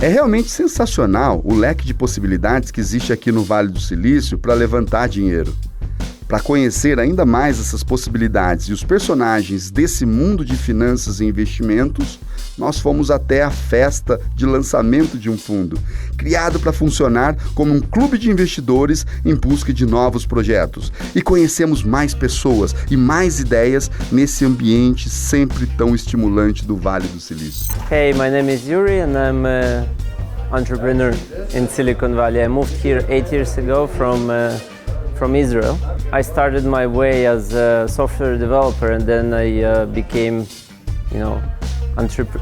É realmente sensacional o leque de possibilidades que existe aqui no Vale do Silício para levantar dinheiro. Para conhecer ainda mais essas possibilidades e os personagens desse mundo de finanças e investimentos, nós fomos até a festa de lançamento de um fundo, criado para funcionar como um clube de investidores em busca de novos projetos. E conhecemos mais pessoas e mais ideias nesse ambiente sempre tão estimulante do Vale do Silício. Hey, my name is Yuri and I'm an entrepreneur in Silicon Valley. I moved here 8 years ago from Israel. I started my way as a software developer and then I became,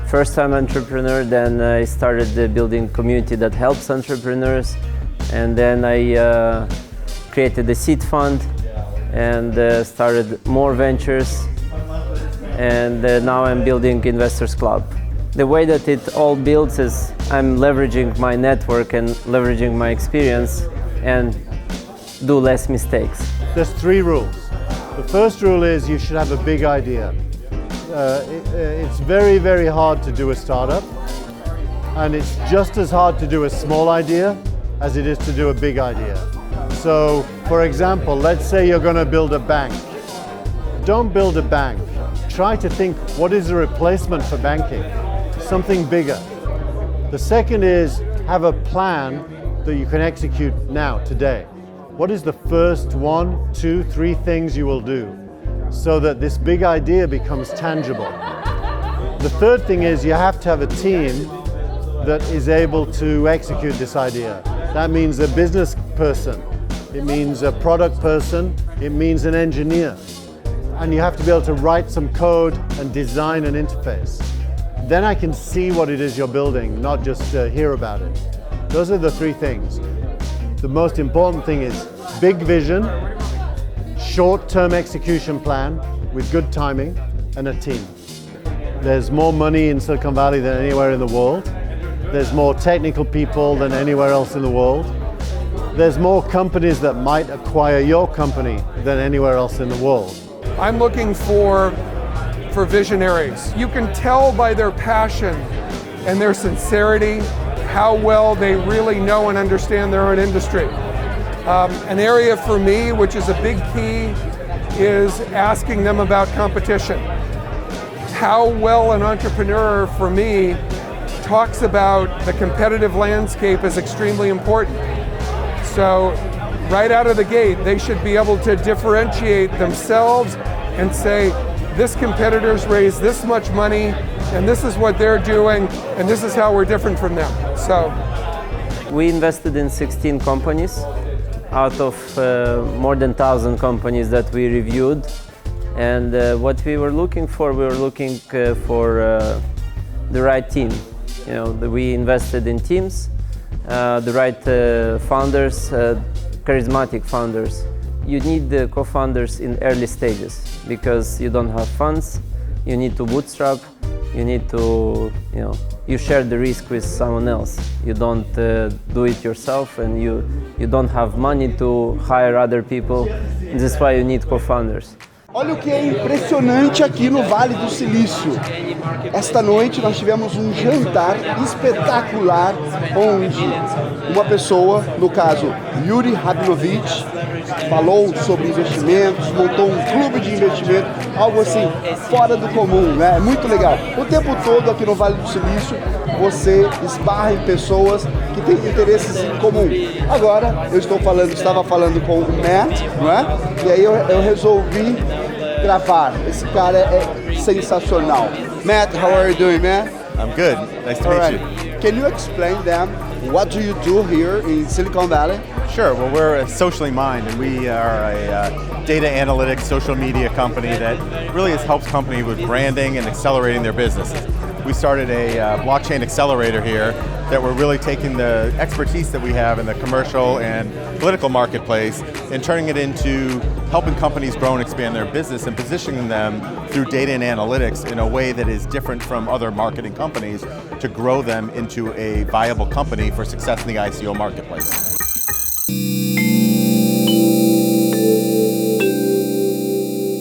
first-time entrepreneur. Then I started building community that helps entrepreneurs, and then I created a seed fund and started more ventures, and now I'm building Investors Club. The way that it all builds is I'm leveraging my network and leveraging my experience and do less mistakes. There's 3 rules. The first rule is you should have a big idea. It's very, very hard to do a startup, and it's just as hard to do a small idea as it is to do a big idea. So, for example, let's say you're going to build a bank. Don't build a bank. Try to think, what is the replacement for banking? Something bigger. The second is have a plan that you can execute now, today. What is the first 1, 2, 3 things you will do so that this big idea becomes tangible? The third thing is you have to have a team that is able to execute this idea. That means a business person, it means a product person, it means an engineer. And you have to be able to write some code and design an interface. Then I can see what it is you're building, not just hear about it. Those are the 3 things. The most important thing is big vision, short-term execution plan with good timing, and a team. There's more money in Silicon Valley than anywhere in the world. There's more technical people than anywhere else in the world. There's more companies that might acquire your company than anywhere else in the world. I'm looking for visionaries. You can tell by their passion and their sincerity how well they really know and understand their own industry. An area for me, which is a big key, is asking them about competition. How well an entrepreneur, for me, talks about the competitive landscape is extremely important. So right out of the gate, they should be able to differentiate themselves and say, this competitor's raised this much money, and this is what they're doing, and this is how we're different from them. So, we invested in 16 companies out of more than 1,000 companies that we reviewed. And what we were looking for the right team. We invested in teams, the right founders, charismatic founders. You need the co-founders in early stages because you don't have funds, you need to bootstrap, you need to, you share the risk with someone else. You don't do it yourself, and you don't have money to hire other people. And that's why you need co-founders. Olha o que é impressionante aqui no Vale do Silício. Esta noite nós tivemos um jantar espetacular onde uma pessoa, no caso Yuri Rabinovich, falou sobre investimentos, montou um clube de investimento, algo assim fora do comum, né? É muito legal. O tempo todo aqui no Vale do Silício você esbarra em pessoas que têm interesses em comum. Agora eu estava falando com o Matt, não é? E aí eu resolvi gravar. Esse cara é sensacional. Matt, how are you doing, man? I'm good. Nice to meet you. Can you explain them what do you do here in Silicon Valley? Sure. Well, we're socially minded, and we are a data analytics, social media company that really helps companies with branding and accelerating their businesses. We started a blockchain accelerator here that we're really taking the expertise that we have in the commercial and political marketplace and turning it into helping companies grow and expand their business and positioning them through data and analytics in a way that is different from other marketing companies to grow them into a viable company for success in the ICO marketplace.